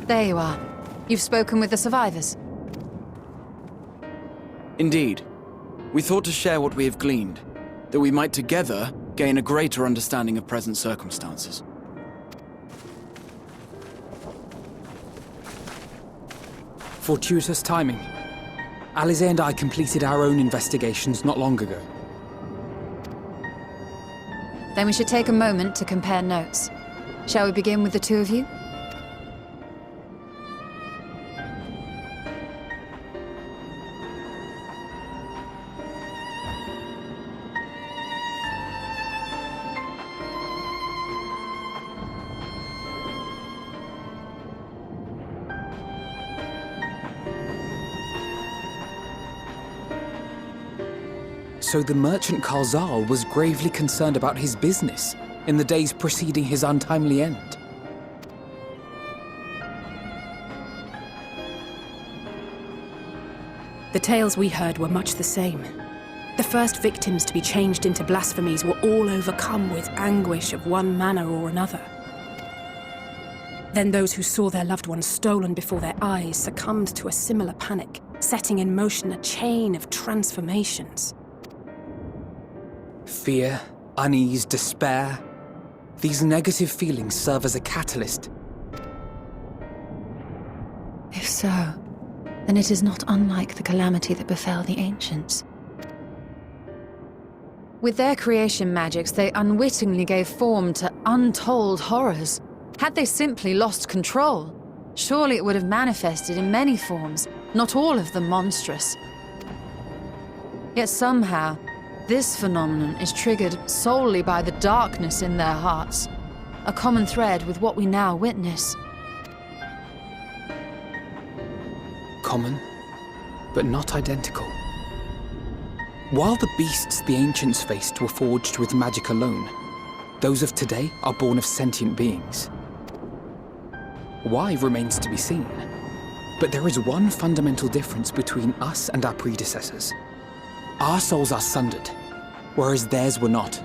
There you are. You've spoken with the survivors? Indeed. We thought to share what we have gleaned, that we might together gain a greater understanding of present circumstances. Fortuitous timing. Eorzea and I completed our own investigations not long ago. Then we should take a moment to compare notes. Shall we begin with the two of you? So the merchant Karzal was gravely concerned about his business in the days preceding his untimely end. The tales we heard were much the same. The first victims to be changed into blasphemies were all overcome with anguish of one manner or another. Then those who saw their loved ones stolen before their eyes succumbed to a similar panic, setting in motion a chain of transformations. Fear, unease, despair. These negative feelings serve as a catalyst. If so, then it is not unlike the calamity that befell the ancients. With their creation magics, they unwittingly gave form to untold horrors. Had they simply lost control, surely it would have manifested in many forms, not all of them monstrous. Yet somehow, this phenomenon is triggered solely by the darkness in their hearts, a common thread with what we now witness. Common, but not identical. While the beasts the ancients faced were forged with magic alone, those of today are born of sentient beings. Why remains to be seen, but there is one fundamental difference between us and our predecessors. Our souls are sundered, whereas theirs were not.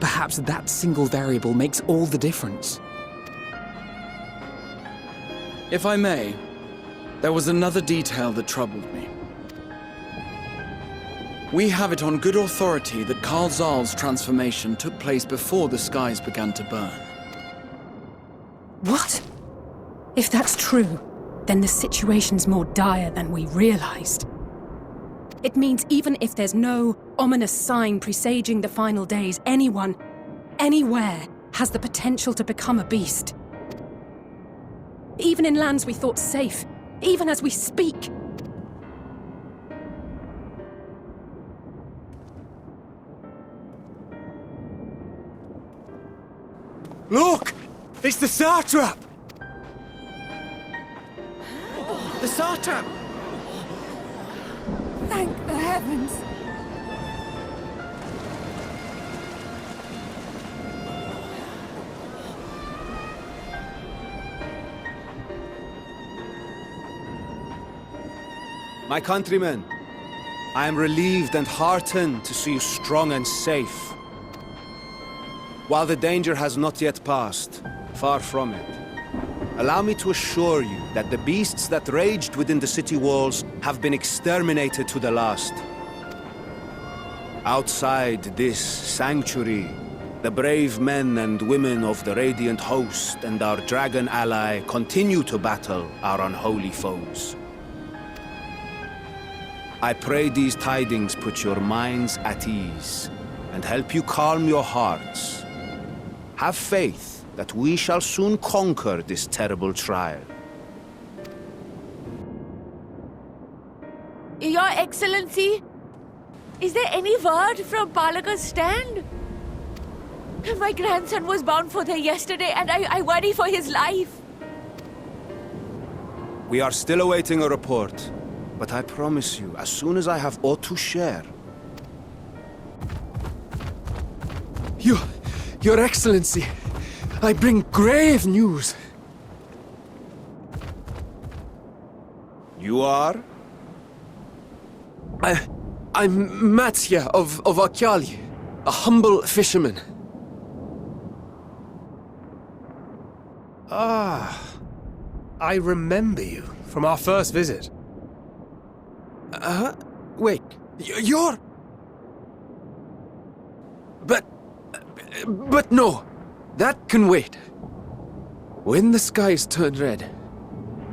Perhaps that single variable makes all the difference. If I may, there was another detail that troubled me. We have it on good authority that Karzal's transformation took place before the skies began to burn. What? If that's true, then the situation's more dire than we realized. It means even if there's no ominous sign presaging the final days, anyone, anywhere, has the potential to become a beast. Even in lands we thought safe, even as we speak. Look! It's the satrap! The satrap! Thank the heavens! My countrymen, I am relieved and heartened to see you strong and safe. While the danger has not yet passed, far from it, allow me to assure you that the beasts that raged within the city walls have been exterminated to the last. Outside this sanctuary, the brave men and women of the Radiant Host and our dragon ally continue to battle our unholy foes. I pray these tidings put your minds at ease and help you calm your hearts. Have faith that we shall soon conquer this terrible trial. Your Excellency, is there any word from Palaka's stand? My grandson was bound for there yesterday and I worry for his life. We are still awaiting a report, but I promise you, as soon as I have aught to share... Your Excellency, I bring grave news. You are? I'm Matsya of Akyali, a humble fisherman. Ah, I remember you from our first visit. Wait, you're... But no, that can wait. When the skies turned red,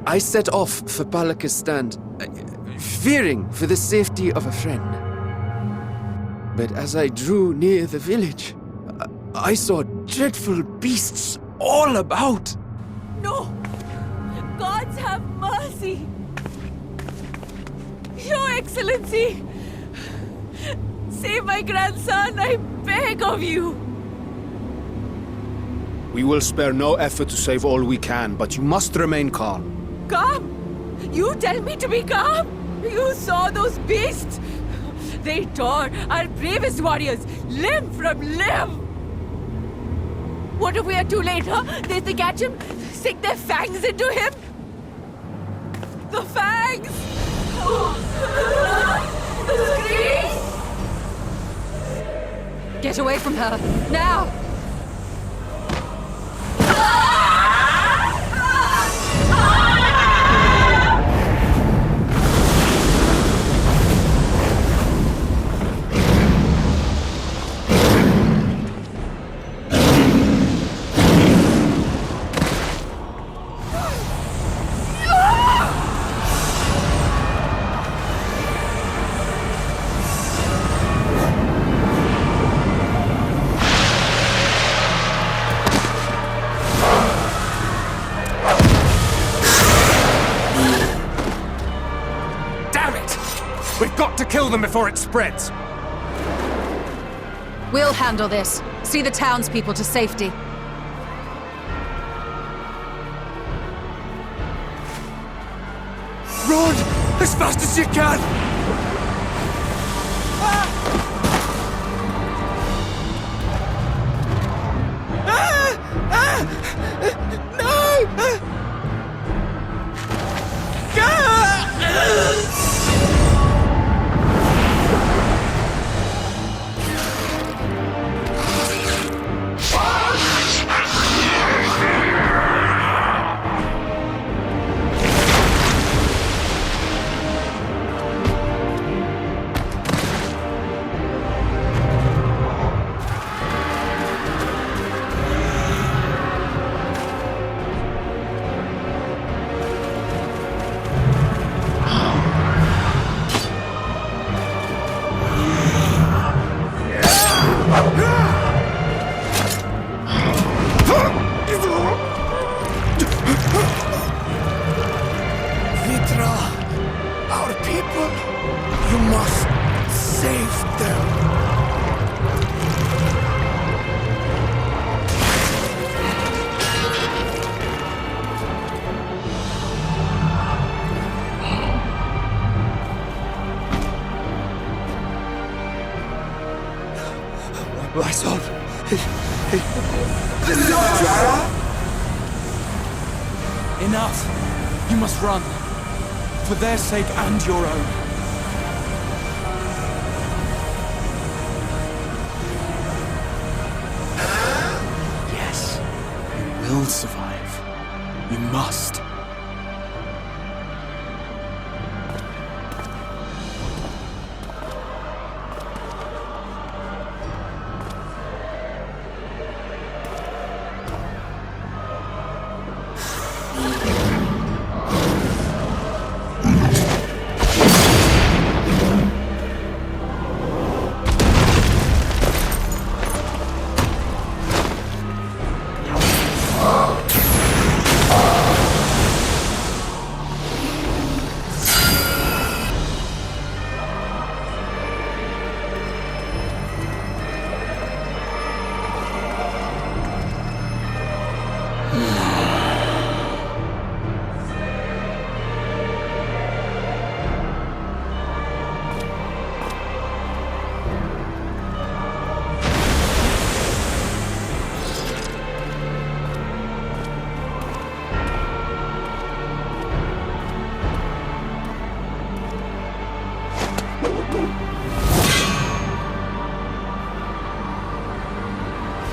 I set off for Balaka's stand, fearing for the safety of a friend. But as I drew near the village, I saw dreadful beasts all about. No! Gods have mercy! Your Excellency! Save my grandson, I beg of you! We will spare no effort to save all we can, but you must remain calm. Calm? You tell me to be calm? You saw those beasts? They tore our bravest warriors limb from limb! What if we are too late, huh? They catch him, sink their fangs into him? The fangs! The screams! Get away from her, now! We've got to kill them before it spreads! We'll handle this. See the townspeople to safety. Run! As fast as you can! My son! Enough! You must run. For their sake and your own. Yes, you will survive. You must.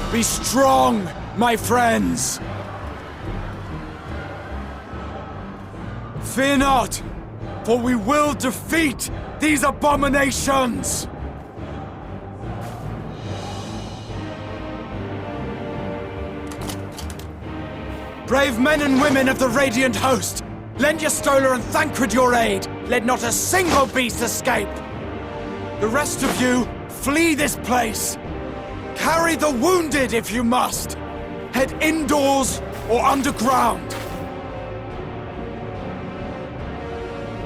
Be strong, my friends! Fear not, for we will defeat these abominations! Brave men and women of the Radiant Host, lend your Stola and Thancred your aid. Let not a single beast escape. The rest of you, flee this place. Carry the wounded if you must. Head indoors or underground.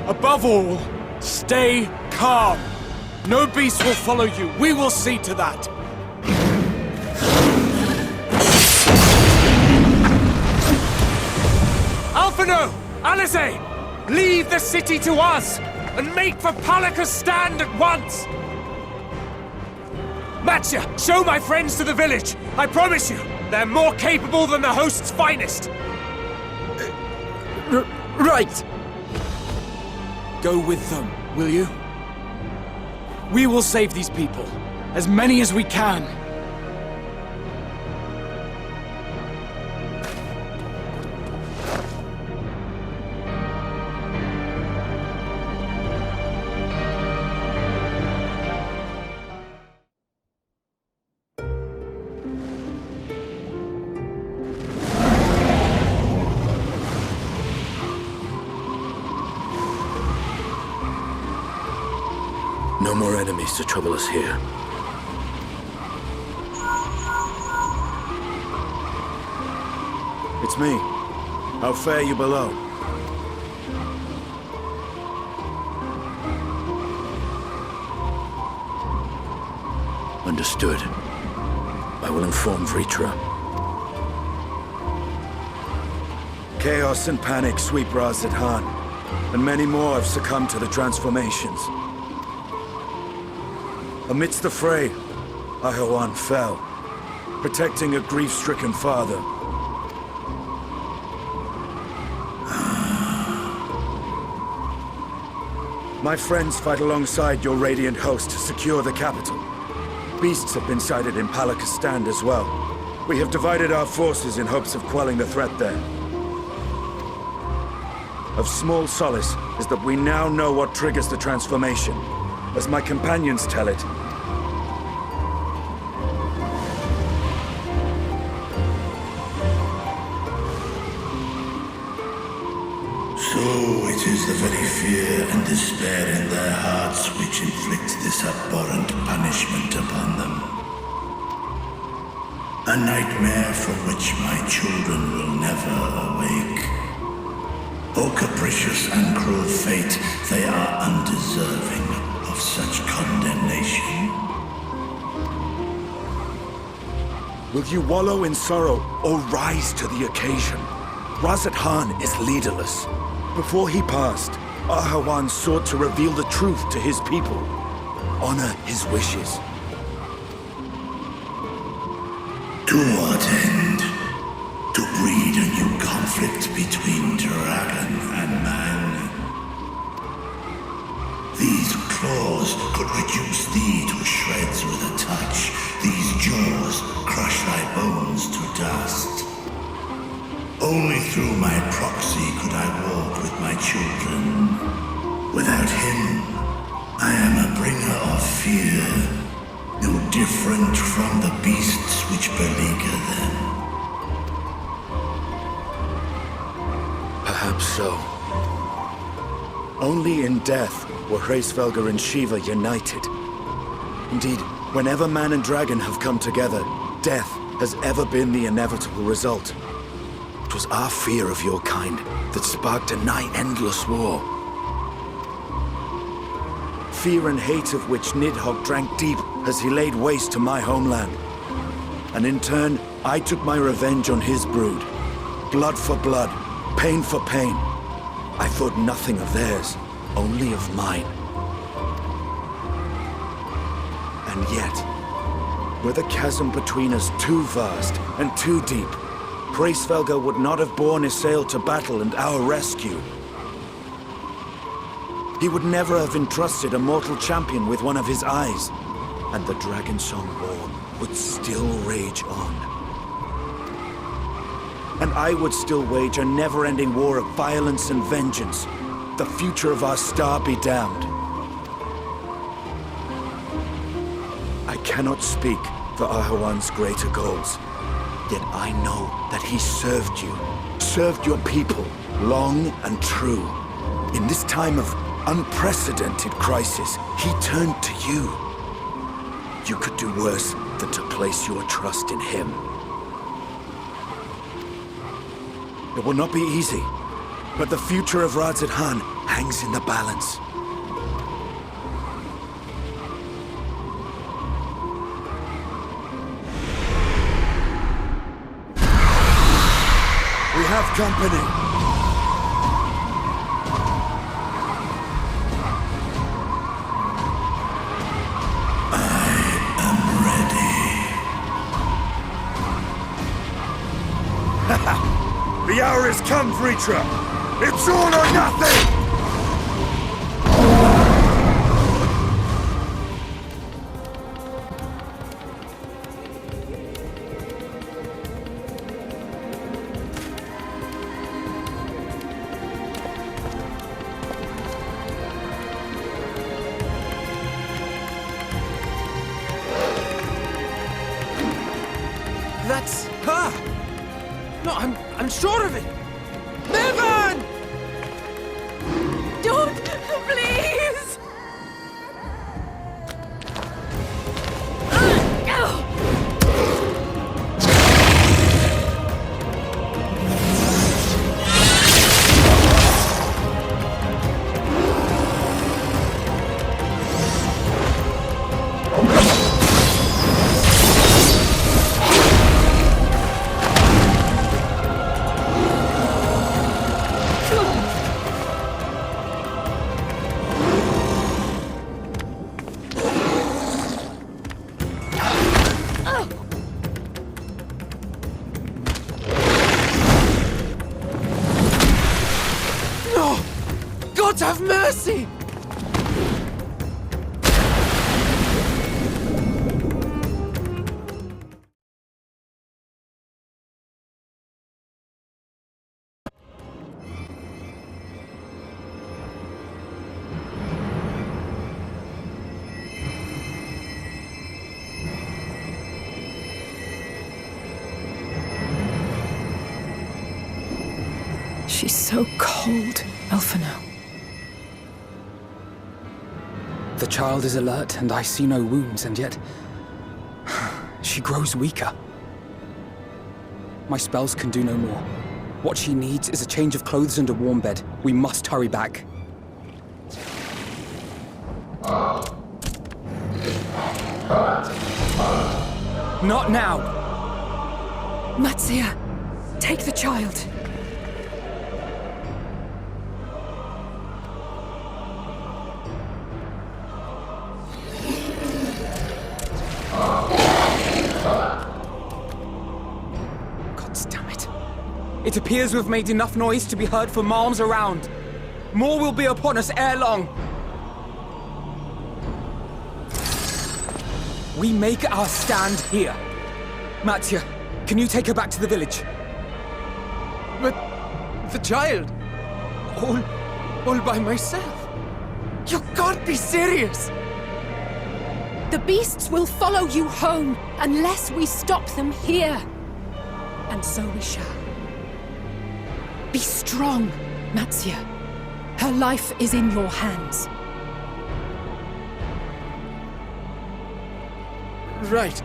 Above all, stay calm. No beast will follow you. We will see to that. Alphino! Alizé! Leave the city to us, and make for Palaka's stand at once! Matsya, show my friends to the village! I promise you, they're more capable than the host's finest! Right! Go with them, will you? We will save these people, as many as we can. No more enemies to trouble us here. It's me. How fare you below? Understood. I will inform Vritra. Chaos and panic sweep Radz-at-han, and many more have succumbed to the transformations. Amidst the fray, Dahaving fell, protecting a grief-stricken father. My friends fight alongside your Radiant Host to secure the capital. Beasts have been sighted in Palaka's stand as well. We have divided our forces in hopes of quelling the threat there. Of small solace is that we now know what triggers the transformation. As my companions tell it, So it is the very fear and despair in their hearts which inflicts this abhorrent punishment upon them. A nightmare from which my children will never awake. O capricious and cruel fate, they are undeserving of such condemnation. will you wallow in sorrow or rise to the occasion? Radz-at-han is leaderless. Before he passed, Dahaving sought to reveal the truth to his people. Honor his wishes. To what end? To breed a new conflict between dragon and man. These claws could reduce thee to shreds with a touch. These jaws crush thy bones to dust. Only through my proxy could I walk with my children. Without him, I am a bringer of fear, no different from the beasts which beleaguer them. Perhaps so. Only in death were Hraesvelgr and Shiva united. Indeed, whenever man and dragon have come together, death has ever been the inevitable result. It was our fear of your kind that sparked a nigh-endless war. Fear and hate of which Nidhogg drank deep as he laid waste to my homeland. And in turn, I took my revenge on his brood. Blood for blood, pain for pain. I thought nothing of theirs, only of mine. And yet, were the chasm between us too vast and too deep, Hraesvelgr would not have borne Eorzea to battle and our rescue. He would never have entrusted a mortal champion with one of his eyes, and the Dragon Song War would still rage on. And I would still wage a never-ending war of violence and vengeance, the future of our star be damned. I cannot speak for Ahawan's greater goals, yet I know that he served your people, long and true. In this time of unprecedented crisis, he turned to you. You could do worse than to place your trust in him. It will not be easy, but the future of Radz-at-han hangs in the balance. We have company. The hour has come, Vritra! It's all or nothing! That's her! No, I'm sure of it! Nevan! Don't! Please! God have mercy! She's so cold, Elfino. The child is alert, and I see no wounds, and yet... she grows weaker. My spells can do no more. What she needs is a change of clothes and a warm bed. We must hurry back. Not now! Matzia, take the child. It appears we've made enough noise to be heard for miles around. More will be upon us ere long. We make our stand here. Matzia, can you take her back to the village? But the child, all by myself. You can't be serious. The beasts will follow you home unless we stop them here. And so we shall. Be strong, Matzia. Her life is in your hands. Right.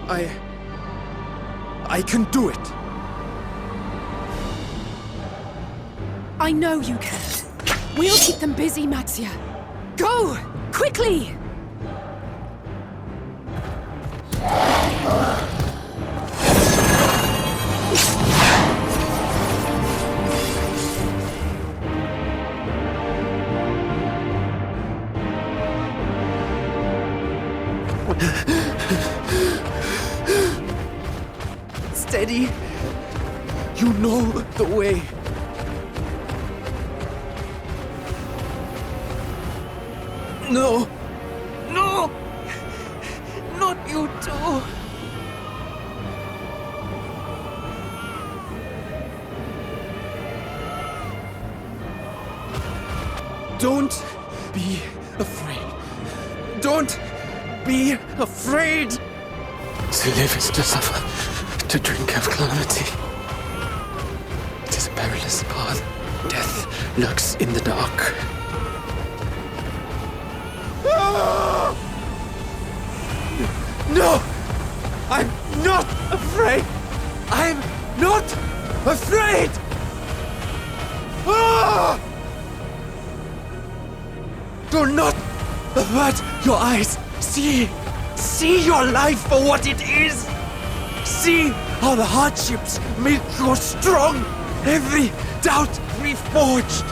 I can do it. I know you can. We'll keep them busy, Matzia. Go! Quickly! Steady. You know the way. No! No! Not you too! Don't be afraid. Don't be afraid! To live is to suffer, to drink of calamity. It is a perilous path. Death lurks in the dark. No! I'm not afraid! I'm not afraid! Ah! Do not avert your eyes. See your life for what it is. See how the hardships make you strong. Every doubt reforged.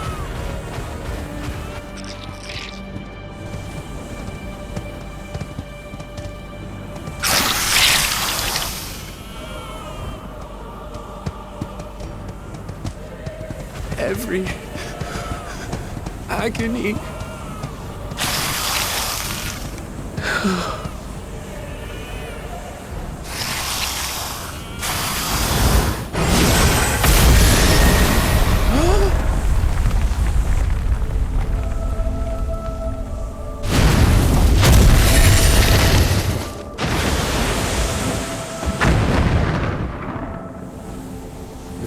Every agony.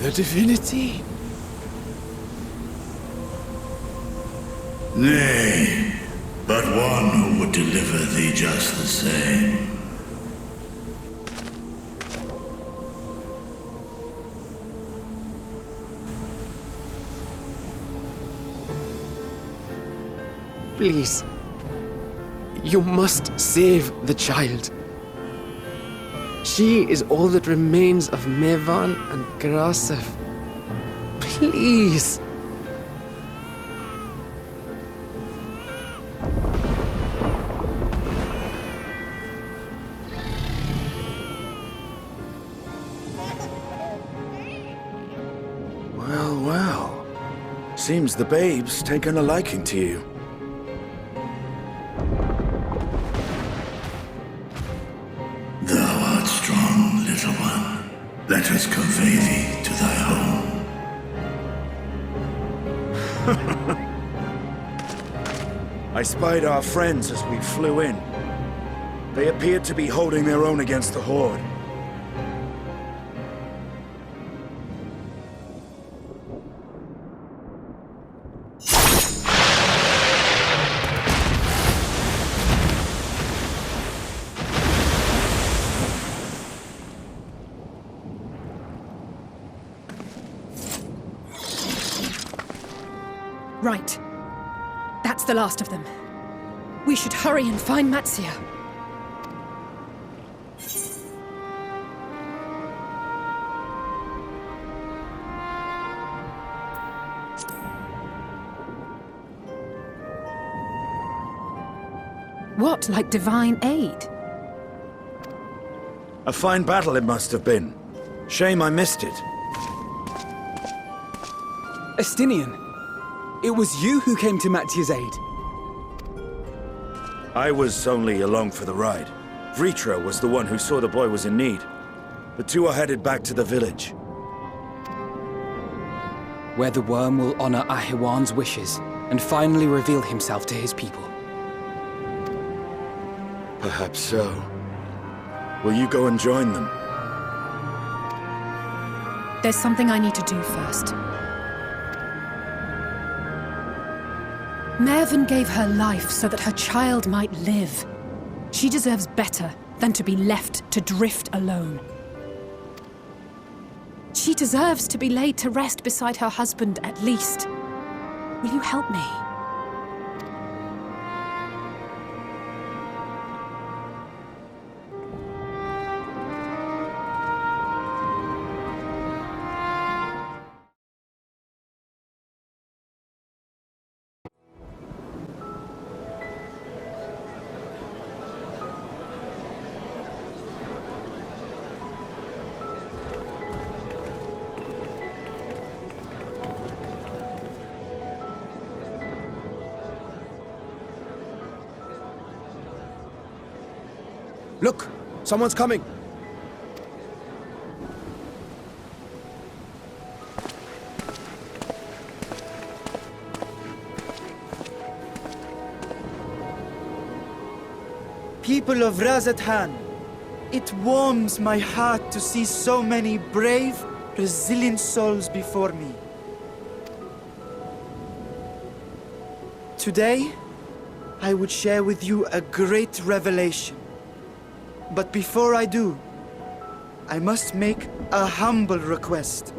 The divinity? Nay, but one who would deliver thee just the same. Please. You must save the child. She is all that remains of Mevan and Grasef. Please. Well, well. Seems the babe's taken a liking to you. Thou art strong, little one. Let us convey thee to thy home. I spied our friends as we flew in. They appeared to be holding their own against the Horde. Right. That's the last of them. We should hurry and find Matzia. What, like divine aid? A fine battle it must have been. Shame I missed it. Estinian, it was you who came to Mattia's aid. I was only along for the ride. Vritra was the one who saw the boy was in need. The two are headed back to the village. Where the worm will honor Ahiwan's wishes and finally reveal himself to his people. Perhaps so. Will you go and join them? There's something I need to do first. Mervyn gave her life so that her child might live. She deserves better than to be left to drift alone. She deserves to be laid to rest beside her husband at least. Will you help me? Look! Someone's coming! People of Radz-at-han, it warms my heart to see so many brave, resilient souls before me. Today, I would share with you a great revelation. But before I do, I must make a humble request.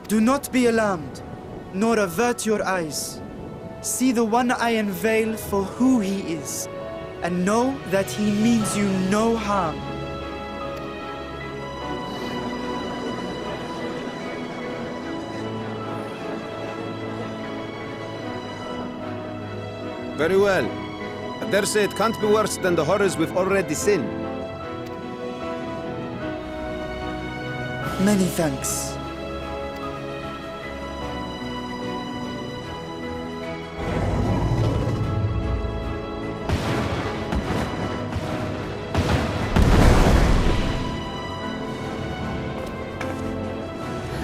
Do not be alarmed, nor avert your eyes. See the one I unveil for who he is, and know that he means you no harm. Very well. I dare say it can't be worse than the horrors we've already seen. Many thanks.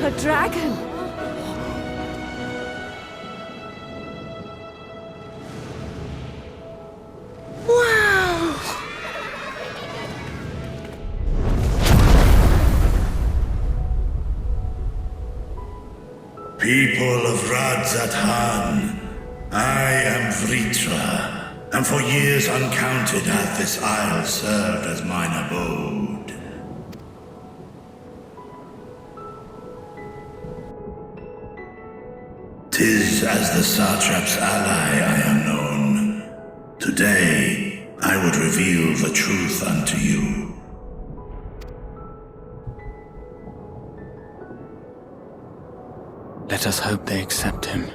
A dragon! People of Radz-at-han, I am Vritra, and for years uncounted hath this isle served as mine abode. 'Tis as the Satrap's ally I am known. Today, I would reveal the truth unto you. Let us hope they accept him.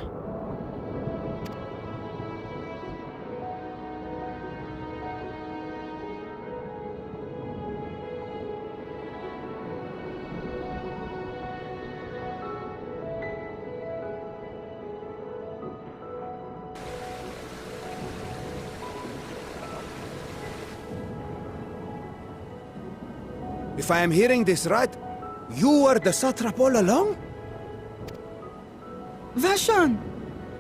If I am hearing this right, you were the satrap all along? Vashan!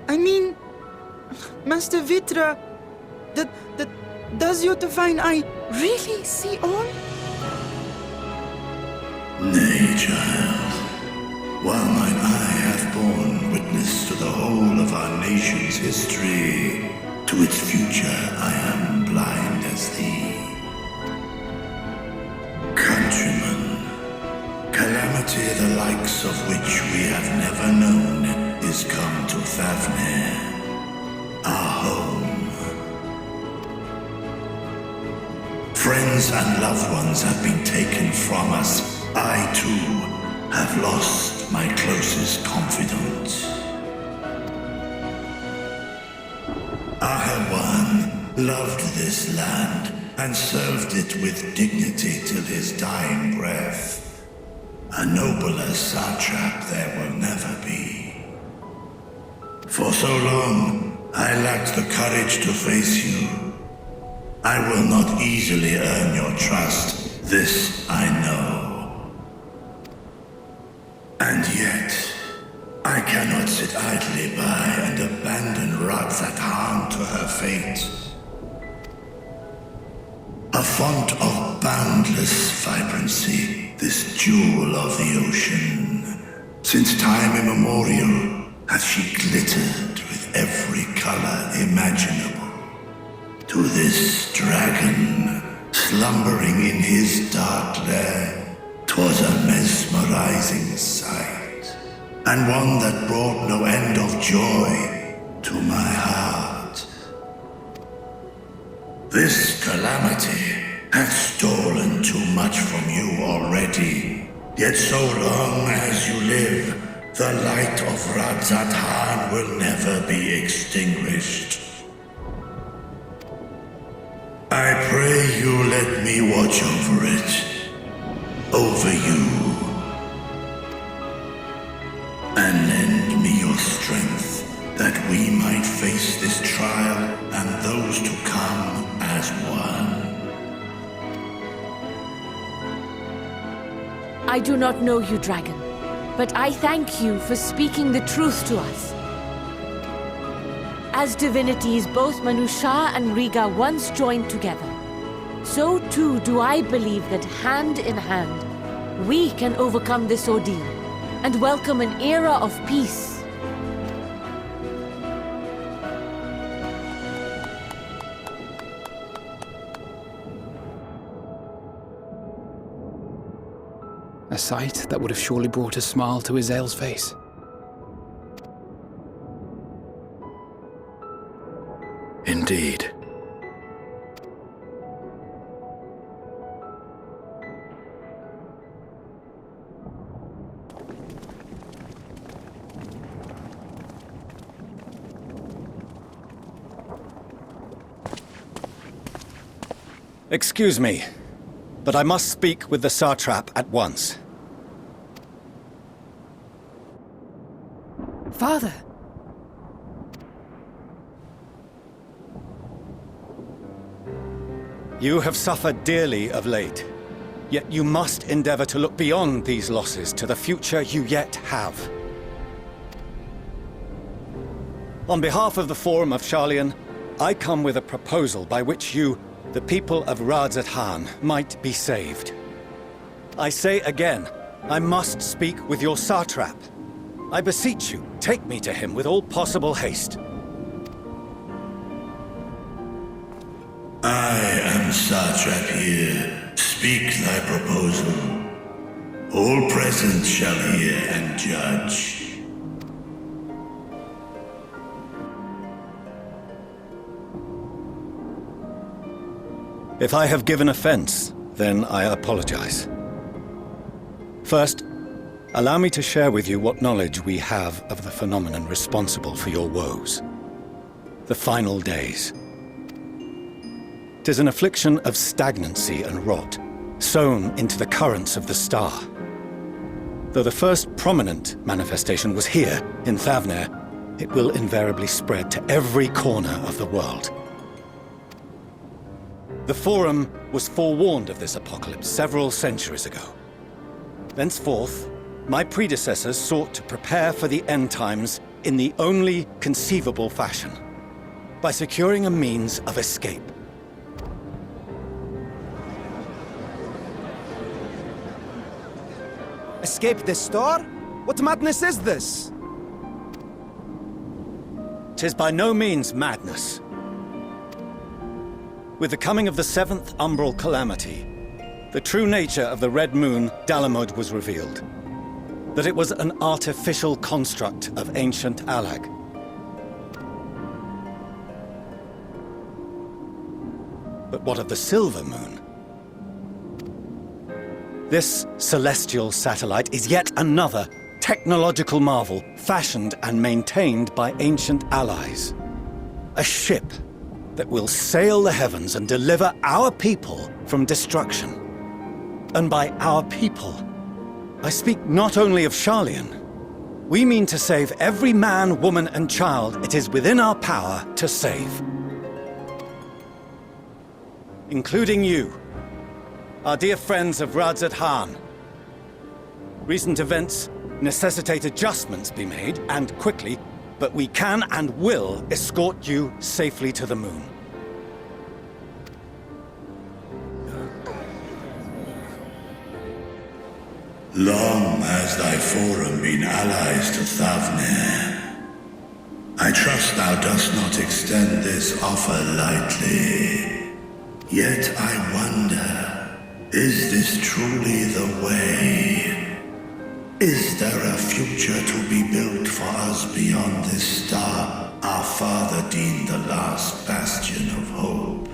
I mean... Master Vritra... Does your divine eye really see all? Nay, child. While mine eye hath borne witness to the whole of our nation's history, to its future I am blind as thee. Countrymen, calamity the likes of which we have never known is come to Fafnir, our home. Friends and loved ones have been taken from us. I, too, have lost my closest confidant. Ahwan loved this land and served it with dignity till his dying breath. A nobler satrap there will never be. For so long, I lacked the courage to face you. I will not easily earn your trust, this I know. And yet, I cannot sit idly by and abandon Radz-at-han to her fate. A font of boundless vibrancy, this jewel of the ocean. Since time immemorial, hath she glittered with every color imaginable. To this dragon, slumbering in his dark lair, 'twas a mesmerizing sight, and one that brought no end of joy to my heart. This calamity hath stolen too much from you already, yet so long as you live, the light of Radz-at-han will never be extinguished. I pray you let me watch over it, over you, and lend me your strength that we might face this trial and those to come as one. I do not know you, dragon, but I thank you for speaking the truth to us. As divinities, both Manusha and Riga once joined together. so too do I believe that hand in hand, we can overcome this ordeal and welcome an era of peace. A sight that would have surely brought a smile to Izel's face. Indeed. Excuse me, but I must speak with the Satrap at once. Father! You have suffered dearly of late, yet you must endeavor to look beyond these losses to the future you yet have. On behalf of the Forum of Sharlayan, I come with a proposal by which you, the people of Radz-at-han, might be saved. I say again, I must speak with your Satrap. I beseech you, take me to him with all possible haste. I am Satrap here. Speak thy proposal. All present shall hear and judge. If I have given offense, then I apologize. First, allow me to share with you what knowledge we have of the phenomenon responsible for your woes. The Fianl Days. 'Tis an affliction of stagnancy and rot, sown into the currents of the star. Though the first prominent manifestation was here, in Thavner, it will invariably spread to every corner of the world. The Forum was forewarned of this apocalypse several centuries ago. Thenceforth, my predecessors sought to prepare for the end times in the only conceivable fashion, by securing a means of escape. Escape this star? What madness is this? 'Tis by no means madness. With the coming of the 7th umbral calamity, the true nature of the Red Moon, Dalamud, was revealed. That it was an artificial construct of ancient Alag. But what of the Silver Moon? This celestial satellite is yet another technological marvel fashioned and maintained by ancient allies. A ship that will sail the heavens and deliver our people from destruction. And by our people, I speak not only of Sharlayan. We mean to save every man, woman, and child it is within our power to save. Including you, our dear friends of Radz-at-han. Recent events necessitate adjustments be made, and quickly, but we can and will escort you safely to the moon. Long has thy Forum been allies to Thavner. I trust thou dost not extend this offer lightly. Yet I wonder, is this truly the way? Is there a future to be built for us beyond this star our father deemed the last bastion of hope?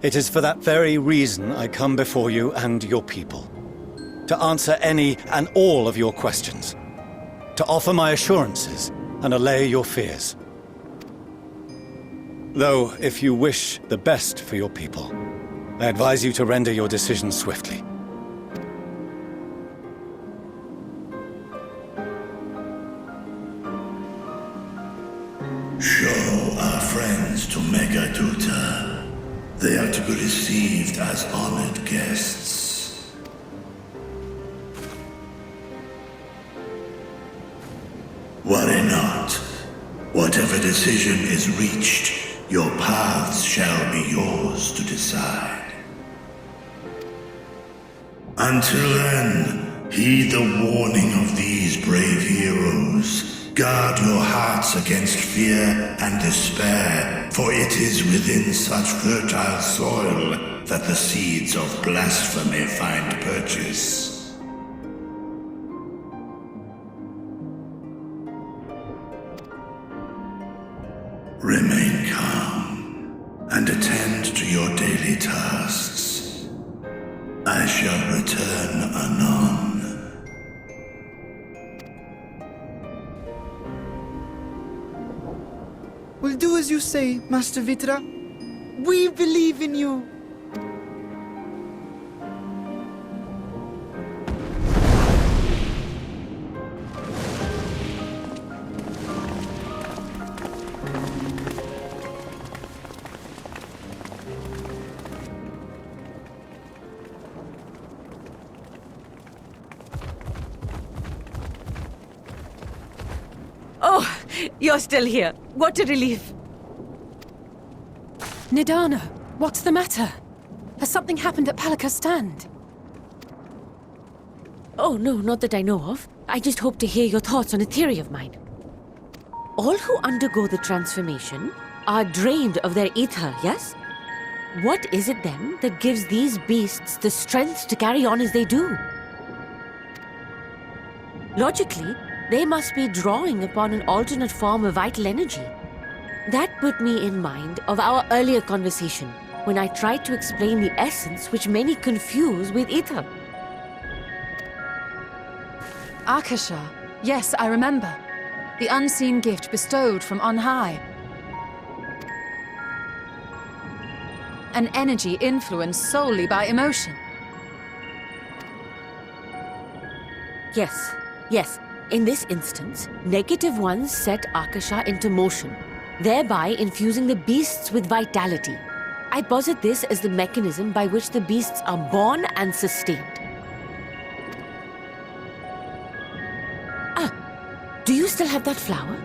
It is for that very reason I come before you and your people. To answer any and all of your questions. To offer my assurances and allay your fears. Though, if you wish the best for your people, I advise you to render your decision swiftly. Show our friends to Megaduta. They are to be received as honored guests. Worry not. Whatever decision is reached, Your paths shall be yours to decide. Until then, heed the warning of these brave heroes. Guard your hearts against fear and despair, for it is within such fertile soil that the seeds of blasphemy find purchase. Remain calm and attend to your daily tasks. I shall return anon. We'll do as you say, Master Vitra. We believe in you. Oh, you're still here. What a relief. Nidana, what's the matter? Has something happened at Palaka's stand? Oh, no, not that I know of. I just hope to hear your thoughts on a theory of mine. All who undergo the transformation are drained of their ether, yes? What is it then that gives these beasts the strength to carry on as they do? Logically, they must be drawing upon an alternate form of vital energy. That put me in mind of our earlier conversation, when I tried to explain the essence which many confuse with ether. Akasha. Yes, I remember. The unseen gift bestowed from on high. An energy influenced solely by emotion. Yes, yes. In this instance, negative ones set Akasha into motion, thereby infusing the beasts with vitality. I posit this as the mechanism by which the beasts are born and sustained. Ah, do you still have that flower?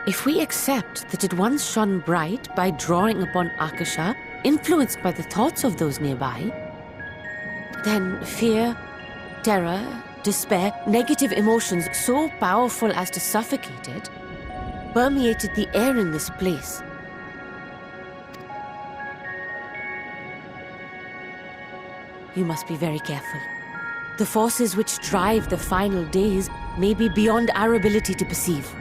If we accept that it once shone bright by drawing upon Akasha, influenced by the thoughts of those nearby, then fear, terror, despair, negative emotions so powerful as to suffocate it, permeated the air in this place. You must be very careful. The forces which drive the final days may be beyond our ability to perceive.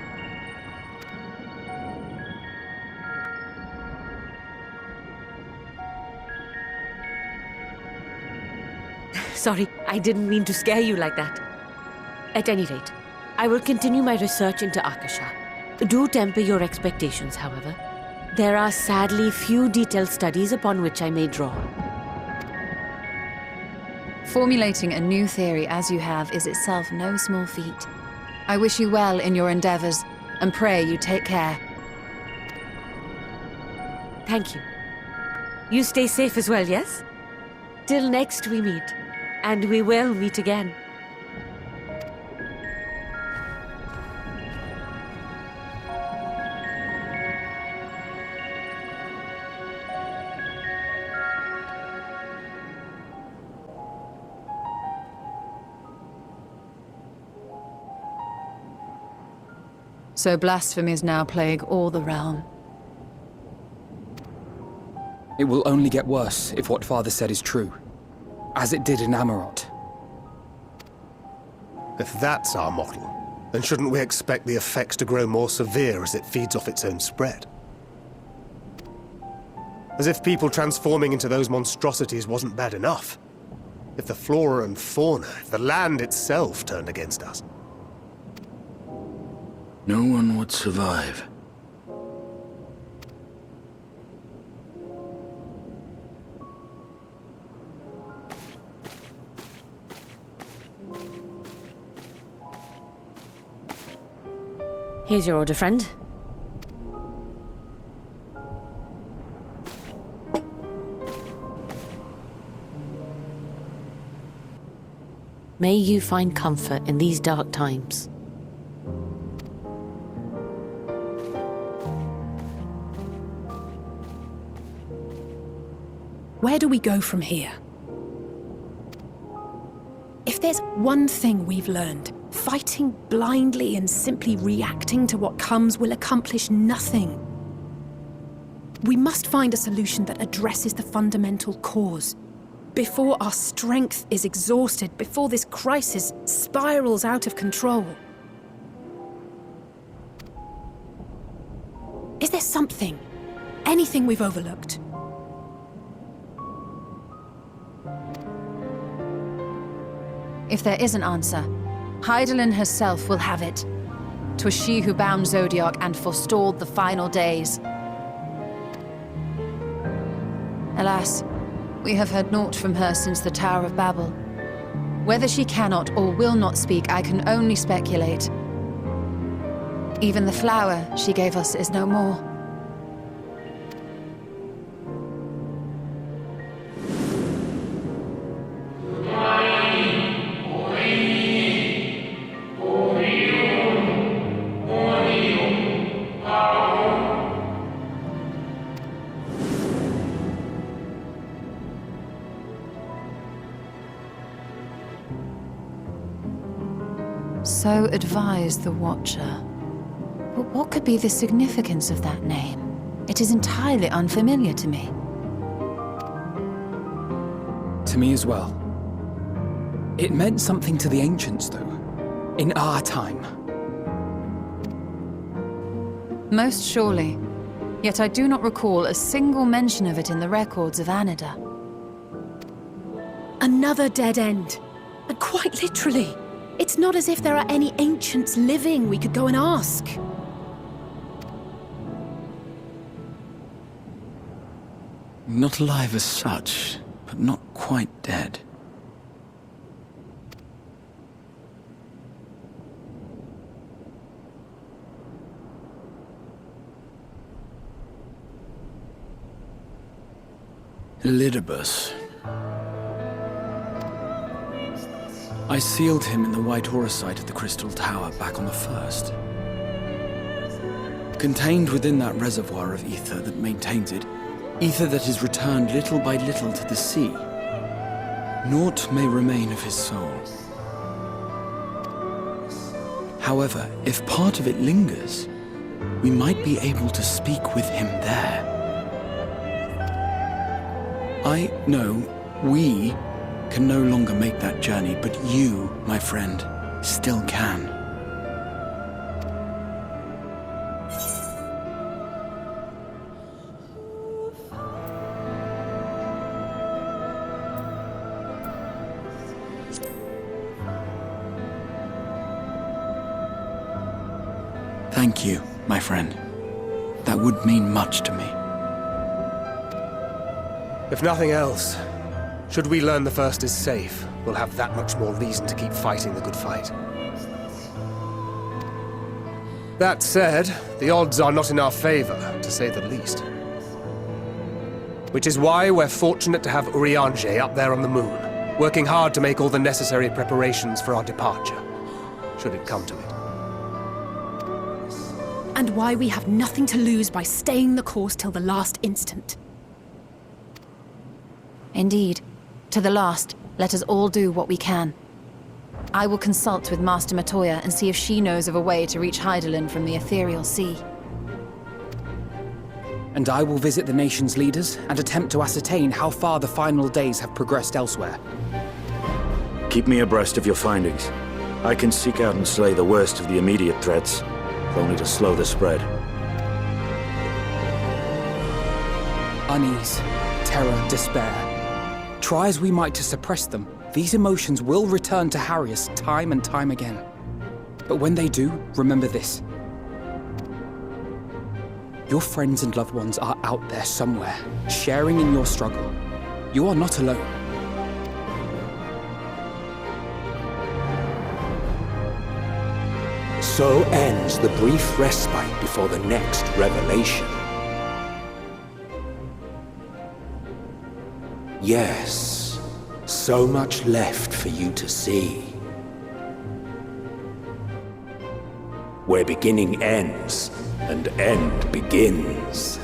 Sorry, I didn't mean to scare you like that. At any rate, I will continue my research into Akasha. Do temper your expectations, however. There are sadly few detailed studies upon which I may draw. Formulating a new theory as you have is itself no small feat. I wish you well in your endeavors, and pray you take care. Thank you. You stay safe as well, yes? Till next we meet. And we will meet again. So blasphemies now plague all the realm. It will only get worse if what Father said is true. As it did in Amarot. If that's our model, then shouldn't we expect the effects to grow more severe as it feeds off its own spread? As if people transforming into those monstrosities wasn't bad enough. If the flora and fauna, if the land itself turned against us. No one would survive. Here's your order, friend. May you find comfort in these dark times. Where do we go from here? If there's one thing we've learned, fighting blindly and simply reacting to what comes will accomplish nothing. We must find a solution that addresses the fundamental cause. Before our strength is exhausted, before this crisis spirals out of control. Is there something, anything we've overlooked? If there is an answer, Hydaelyn herself will have it. 'Twas she who bound Zodiac and forestalled the final days. Alas, we have heard naught from her since the Tower of Babel. Whether she cannot or will not speak, I can only speculate. Even the flower she gave us is no more. So advised the Watcher. But what could be the significance of that name? It is entirely unfamiliar to me. To me as well. It meant something to the ancients, though. In our time. Most surely. Yet I do not recall a single mention of it in the records of Anida. Another dead end. And quite literally. It's not as if there are any ancients living we could go and ask. Not alive as such, but not quite dead. Elidibus. I sealed him in the white Eorzea of the Crystal Tower back on the first. Contained within that reservoir of ether that maintains it, ether that is returned little by little to the sea, naught may remain of his soul. However, if part of it lingers, we might be able to speak with him there. We can no longer make that journey, but you, my friend, still can. Thank you, my friend. That would mean much to me. If nothing else, should we learn the first is safe, we'll have that much more reason to keep fighting the good fight. That said, the odds are not in our favor, to say the least. Which is why we're fortunate to have Eorzea up there on the moon, working hard to make all the necessary preparations for our departure, should it come to it. And why we have nothing to lose by staying the course till the last instant. Indeed. To the last, let us all do what we can. I will consult with Master Matoya and see if she knows of a way to reach Hydaelyn from the ethereal sea. And I will visit the nation's leaders and attempt to ascertain how far the final days have progressed elsewhere. Keep me abreast of your findings. I can seek out and slay the worst of the immediate threats, if only to slow the spread. Unease, terror, despair. Try as we might to suppress them, these emotions will return to harry us time and time again. But when they do, remember this. Your friends and loved ones are out there somewhere, sharing in your struggle. You are not alone. So ends the brief respite before the next revelation. Yes, so much left for you to see. Where beginning ends and end begins.